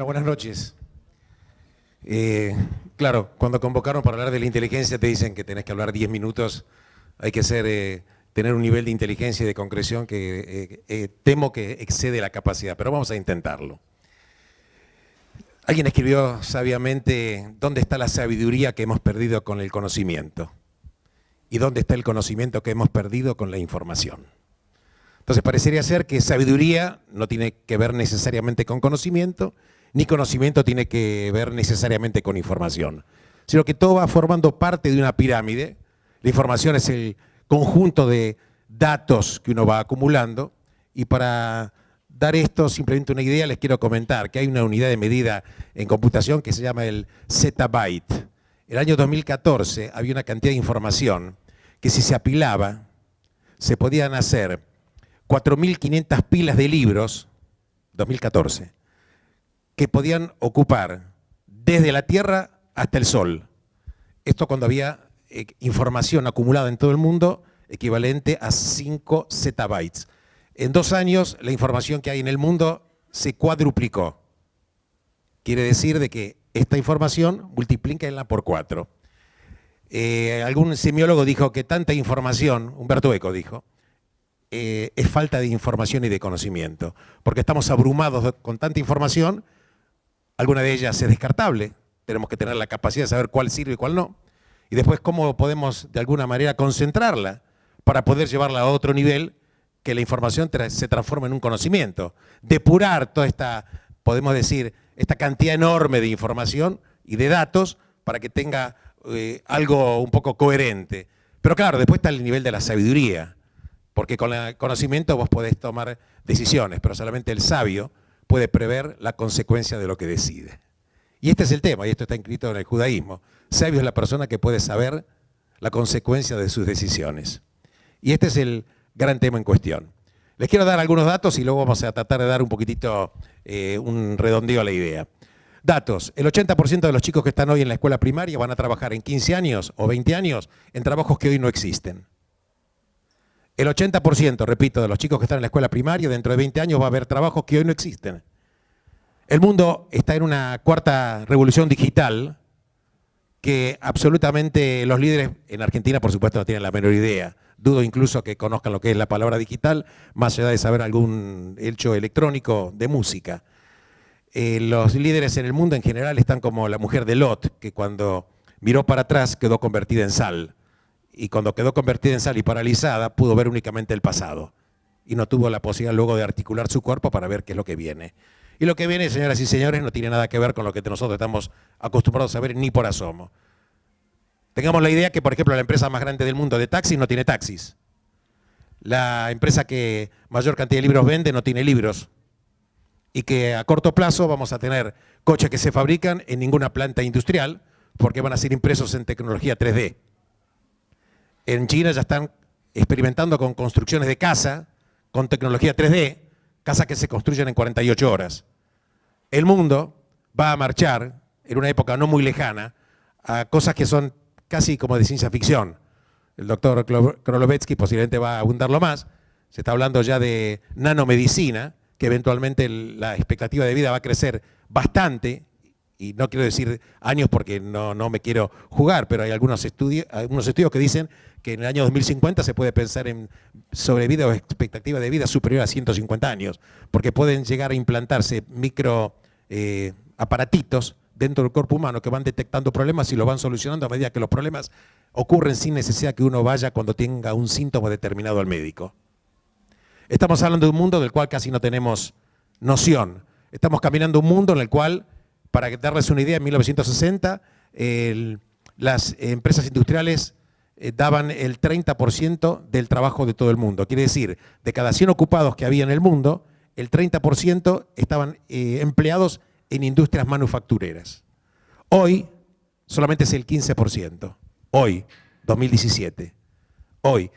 Bueno, buenas noches. Claro, cuando convocaron para hablar de la inteligencia te dicen que tenés que hablar 10 minutos. Hay que tener un nivel de inteligencia y de concreción que temo que excede la capacidad, pero vamos a intentarlo. Alguien escribió sabiamente: ¿dónde está la sabiduría que hemos perdido con el conocimiento? ¿Y dónde está el conocimiento que hemos perdido con la información? Entonces parecería ser que sabiduría no tiene que ver necesariamente con conocimiento, ni conocimiento tiene que ver necesariamente con información, sino que todo va formando parte de una pirámide. La información es el conjunto de datos que uno va acumulando, y para dar esto simplemente una idea les quiero comentar que hay una unidad de medida en computación que se llama el zettabyte. En el año 2014 había una cantidad de información que, si se apilaba, se podían hacer 4.500 pilas de libros, 2014, que podían ocupar desde la Tierra hasta el Sol. Esto cuando había información acumulada en todo el mundo equivalente a 5 zettabytes. En 2 años la información que hay en el mundo se cuadruplicó. Quiere decir de que esta información multiplíquenla por 4. Algún semiólogo dijo que tanta información, Humberto Eco dijo, es falta de información y de conocimiento, porque estamos abrumados con tanta información. Alguna de ellas es descartable, tenemos que tener la capacidad de saber cuál sirve y cuál no, y después cómo podemos de alguna manera concentrarla para poder llevarla a otro nivel, que la información se transforme en un conocimiento, depurar toda esta, podemos decir, esta cantidad enorme de información y de datos para que tenga algo un poco coherente. Pero claro, después está el nivel de la sabiduría, porque con el conocimiento vos podés tomar decisiones, pero solamente el sabio puede prever la consecuencia de lo que decide. Y este es el tema, y esto está inscrito en el judaísmo. Sabio es la persona que puede saber la consecuencia de sus decisiones. Y este es el gran tema en cuestión. Les quiero dar algunos datos y luego vamos a tratar de dar un poquitito un redondeo a la idea. Datos: el 80% de los chicos que están hoy en la escuela primaria van a trabajar en 15 años o 20 años en trabajos que hoy no existen. El 80%, repito, de los chicos que están en la escuela primaria, dentro de 20 años va a haber trabajos que hoy no existen. El mundo está en una cuarta revolución digital que absolutamente los líderes en Argentina, por supuesto, no tienen la menor idea. Dudo incluso que conozcan lo que es la palabra digital, más allá de saber algún hecho electrónico de música. Los líderes en el mundo en general están como la mujer de Lot, que cuando miró para atrás quedó convertida en sal. Y cuando quedó convertida en sal y paralizada, pudo ver únicamente el pasado. Y no tuvo la posibilidad luego de articular su cuerpo para ver qué es lo que viene. Y lo que viene, señoras y señores, no tiene nada que ver con lo que nosotros estamos acostumbrados a ver ni por asomo. Tengamos la idea que, por ejemplo, la empresa más grande del mundo de taxis no tiene taxis. La empresa que mayor cantidad de libros vende no tiene libros. Y que a corto plazo vamos a tener coches que se fabrican en ninguna planta industrial porque van a ser impresos en tecnología 3D. En China ya están experimentando con construcciones de casa con tecnología 3D, casas que se construyen en 48 horas. El mundo va a marchar, en una época no muy lejana, a cosas que son casi como de ciencia ficción. El doctor Krolovetsky posiblemente va a abundarlo más. Se está hablando ya de nanomedicina, que eventualmente la expectativa de vida va a crecer bastante, y no quiero decir años porque no me quiero jugar, pero hay algunos estudios que dicen que en el año 2050 se puede pensar en sobrevida o expectativa de vida superior a 150 años, porque pueden llegar a implantarse micro aparatitos dentro del cuerpo humano que van detectando problemas y lo van solucionando a medida que los problemas ocurren sin necesidad que uno vaya cuando tenga un síntoma determinado al médico. Estamos hablando de un mundo del cual casi no tenemos noción. Estamos caminando un mundo en el cual, para darles una idea, en 1960 las empresas industriales daban el 30% del trabajo de todo el mundo. Quiere decir, de cada 100 ocupados que había en el mundo, el 30% estaban empleados en industrias manufactureras. Hoy solamente es el 15%. Hoy, 2017. Hoy.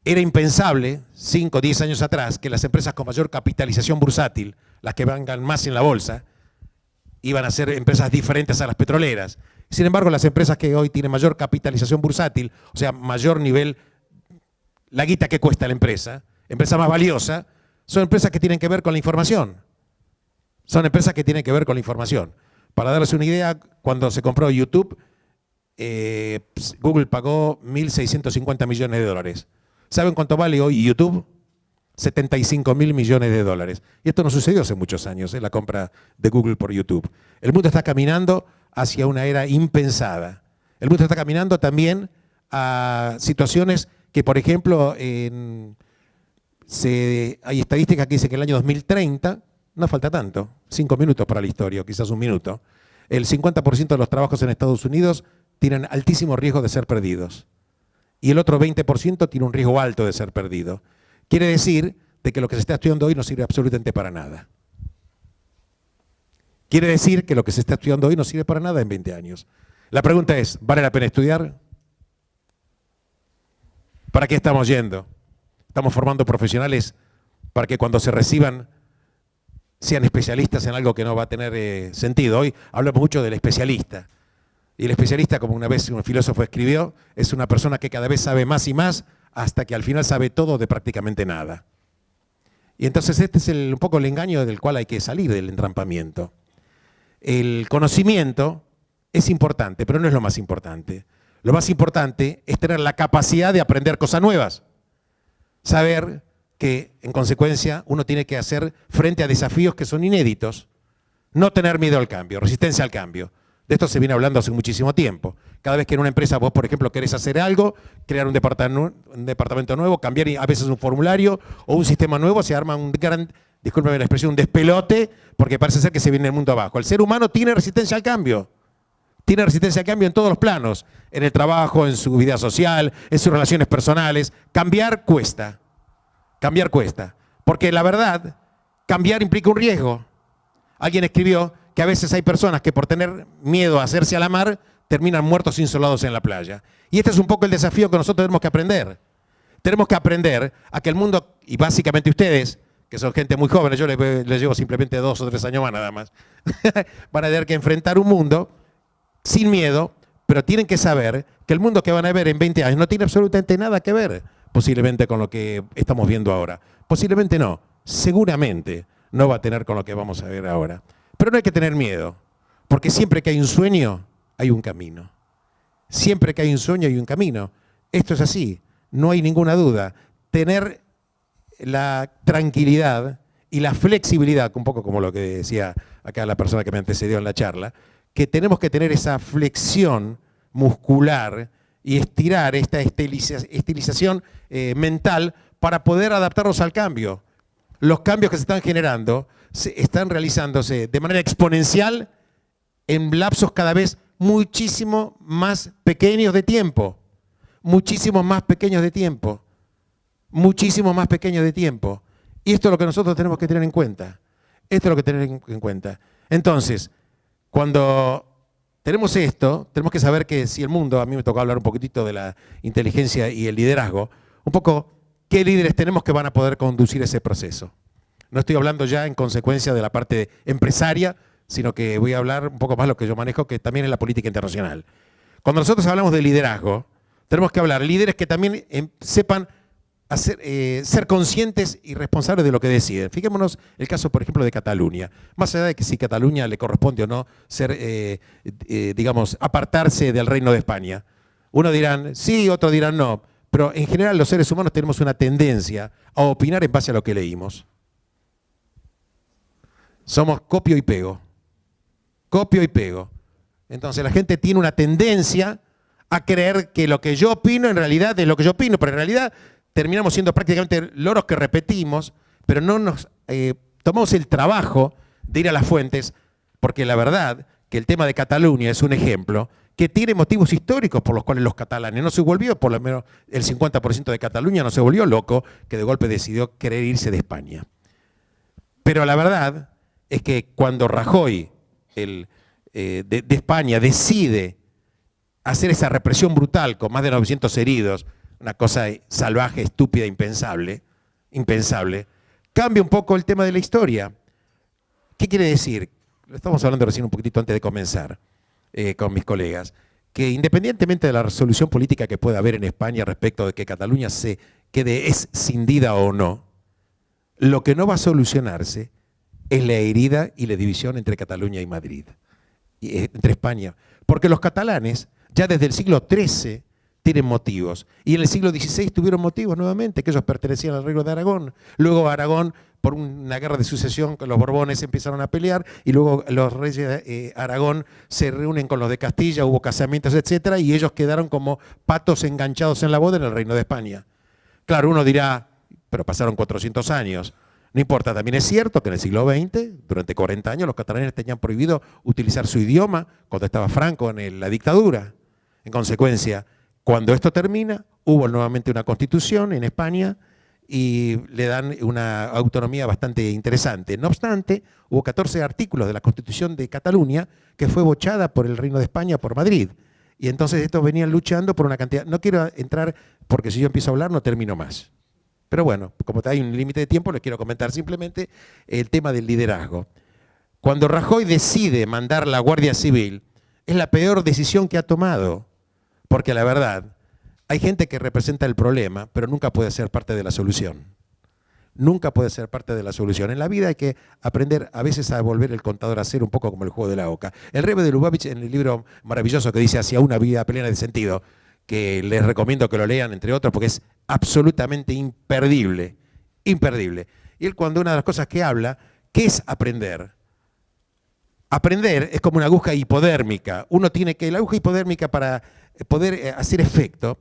Era impensable, 5 o 10 años atrás, que las empresas con mayor capitalización bursátil, las que vengan más en la bolsa, iban a ser empresas diferentes a las petroleras. Sin embargo, las empresas que hoy tienen mayor capitalización bursátil, o sea, mayor nivel, la guita que cuesta la empresa más valiosa, son empresas que tienen que ver con la información. Son empresas que tienen que ver con la información. Para darles una idea, cuando se compró YouTube, Google pagó 1.650 millones de dólares. ¿Saben cuánto vale hoy YouTube? 75.000 millones de dólares. Y esto no sucedió hace muchos años, la compra de Google por YouTube. El mundo está caminando hacia una era impensada. El mundo está caminando también a situaciones que, por ejemplo, hay estadísticas que dicen que en el año 2030, no falta tanto, 5 minutos para la historia, o quizás 1 minuto, el 50% de los trabajos en Estados Unidos tienen altísimo riesgo de ser perdidos. Y el otro 20% tiene un riesgo alto de ser perdido. Quiere decir de que lo que se está estudiando hoy no sirve absolutamente para nada. Quiere decir que lo que se está estudiando hoy no sirve para nada en 20 años. La pregunta es, ¿vale la pena estudiar? ¿Para qué estamos yendo? Estamos formando profesionales para que cuando se reciban sean especialistas en algo que no va a tener sentido. Hoy hablamos mucho del especialista. Y el especialista, como una vez un filósofo escribió, es una persona que cada vez sabe más y más hasta que al final sabe todo de prácticamente nada. Y entonces este es un poco el engaño del cual hay que salir del entrampamiento. El conocimiento es importante, pero no es lo más importante. Lo más importante es tener la capacidad de aprender cosas nuevas. Saber que, en consecuencia, uno tiene que hacer frente a desafíos que son inéditos. No tener miedo al cambio, resistencia al cambio. De esto se viene hablando hace muchísimo tiempo. Cada vez que en una empresa vos, por ejemplo, querés hacer algo, crear un departamento nuevo, cambiar a veces un formulario o un sistema nuevo, se arma un gran, discúlpeme la expresión, un despelote, porque parece ser que se viene el mundo abajo. El ser humano tiene resistencia al cambio. Tiene resistencia al cambio en todos los planos, en el trabajo, en su vida social, en sus relaciones personales. Cambiar cuesta. Cambiar cuesta. Porque la verdad, cambiar implica un riesgo. Alguien escribió que a veces hay personas que por tener miedo a hacerse a la mar, terminan muertos insolados en la playa. Y este es un poco el desafío que nosotros tenemos que aprender. Tenemos que aprender a que el mundo, y básicamente ustedes, que son gente muy joven, yo les llevo simplemente 2 o 3 años más nada más, van a tener que enfrentar un mundo sin miedo, pero tienen que saber que el mundo que van a ver en 20 años no tiene absolutamente nada que ver posiblemente con lo que estamos viendo ahora. Posiblemente no, seguramente no va a tener con lo que vamos a ver ahora. Pero no hay que tener miedo, porque siempre que hay un sueño, hay un camino. Siempre que hay un sueño, hay un camino. Esto es así, no hay ninguna duda. Tener la tranquilidad y la flexibilidad, un poco como lo que decía acá la persona que me antecedió en la charla, que tenemos que tener esa flexión muscular y estirar esta estilización mental para poder adaptarnos al cambio. Los cambios que se están generando están realizándose de manera exponencial en lapsos cada vez muchísimo más pequeños de tiempo. Muchísimo más pequeños de tiempo. Muchísimo más pequeños de tiempo. Y esto es lo que nosotros tenemos que tener en cuenta. Esto es lo que tener en cuenta. Entonces, cuando tenemos esto, tenemos que saber que si el mundo, a mí me tocó hablar un poquitito de la inteligencia y el liderazgo, un poco qué líderes tenemos que van a poder conducir ese proceso. No estoy hablando ya en consecuencia de la parte empresaria, sino que voy a hablar un poco más de lo que yo manejo, que también es la política internacional. Cuando nosotros hablamos de liderazgo, tenemos que hablar de líderes que también sepan ser conscientes y responsables de lo que deciden. Fijémonos el caso, por ejemplo, de Cataluña. Más allá de que si Cataluña le corresponde o no ser, digamos, apartarse del Reino de España. Unos dirán sí, otros dirán no. Pero en general los seres humanos tenemos una tendencia a opinar en base a lo que leímos. Somos copio y pego. Copio y pego. Entonces la gente tiene una tendencia a creer que lo que yo opino en realidad es lo que yo opino, pero en realidad terminamos siendo prácticamente loros que repetimos, pero no nos tomamos el trabajo de ir a las fuentes, porque la verdad que el tema de Cataluña es un ejemplo que tiene motivos históricos por los cuales los catalanes no se volvió, por lo menos el 50% de Cataluña no se volvió loco, que de golpe decidió querer irse de España. Pero la verdad es que cuando Rajoy de España decide hacer esa represión brutal con más de 900 heridos, una cosa salvaje, estúpida, impensable, cambia un poco el tema de la historia. ¿Qué quiere decir? Lo estamos hablando recién un poquitito antes de comenzar con mis colegas, que independientemente de la resolución política que pueda haber en España respecto de que Cataluña se quede escindida o no, lo que no va a solucionarse es la herida y la división entre Cataluña y Madrid, entre España. Porque los catalanes, ya desde el siglo XIII, tienen motivos. Y en el siglo XVI tuvieron motivos nuevamente, que ellos pertenecían al reino de Aragón. Luego Aragón, por una guerra de sucesión, los Borbones empezaron a pelear, y luego los reyes de Aragón se reúnen con los de Castilla, hubo casamientos, etcétera, y ellos quedaron como patos enganchados en la boda en el reino de España. Claro, uno dirá, pero pasaron 400 años. No importa, también es cierto que en el siglo XX, durante 40 años, los catalanes tenían prohibido utilizar su idioma cuando estaba Franco en la dictadura. En consecuencia, cuando esto termina, hubo nuevamente una constitución en España y le dan una autonomía bastante interesante. No obstante, hubo 14 artículos de la Constitución de Cataluña que fue bochada por el Reino de España, por Madrid. Y entonces estos venían luchando por una cantidad... No quiero entrar, porque si yo empiezo a hablar no termino más. Pero bueno, como hay un límite de tiempo, les quiero comentar simplemente el tema del liderazgo. Cuando Rajoy decide mandar la Guardia Civil, es la peor decisión que ha tomado. Porque la verdad, hay gente que representa el problema, pero nunca puede ser parte de la solución. Nunca puede ser parte de la solución. En la vida hay que aprender a veces a volver el contador a ser un poco como el juego de la oca. El Rebbe de Lubavitch, en el libro maravilloso que dice Hacia una vida plena de sentido, que les recomiendo que lo lean, entre otros, porque es absolutamente imperdible. Imperdible. Y él, cuando una de las cosas que habla, ¿qué es aprender? Aprender es como una aguja hipodérmica. Uno tiene que, la aguja hipodérmica, para poder hacer efecto,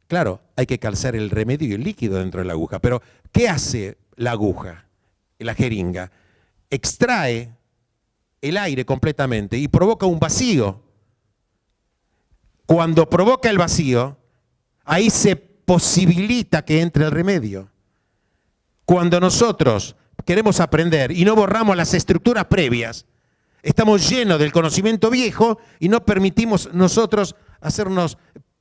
claro, hay que calzar el remedio y el líquido dentro de la aguja. Pero, ¿qué hace la aguja, la jeringa? Extrae el aire completamente y provoca un vacío. Cuando provoca el vacío, ahí se posibilita que entre el remedio. Cuando nosotros queremos aprender y no borramos las estructuras previas, estamos llenos del conocimiento viejo y no permitimos nosotros hacernos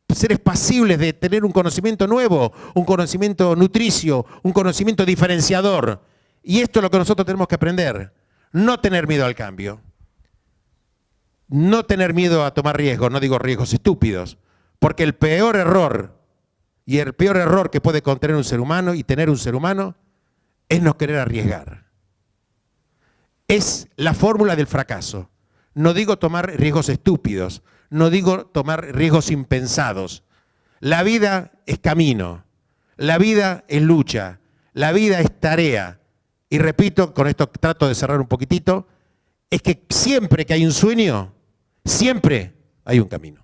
seres pasibles de tener un conocimiento nuevo, un conocimiento nutricio, un conocimiento diferenciador. Y esto es lo que nosotros tenemos que aprender. No tener miedo al cambio. No tener miedo a tomar riesgos, no digo riesgos estúpidos. Porque el peor error, y el peor error que puede contener un ser humano y tener un ser humano, es no querer arriesgar. Es la fórmula del fracaso. No digo tomar riesgos estúpidos, no digo tomar riesgos impensados. La vida es camino, la vida es lucha, la vida es tarea. Y repito, con esto trato de cerrar un poquitito, es que siempre que hay un sueño, siempre hay un camino.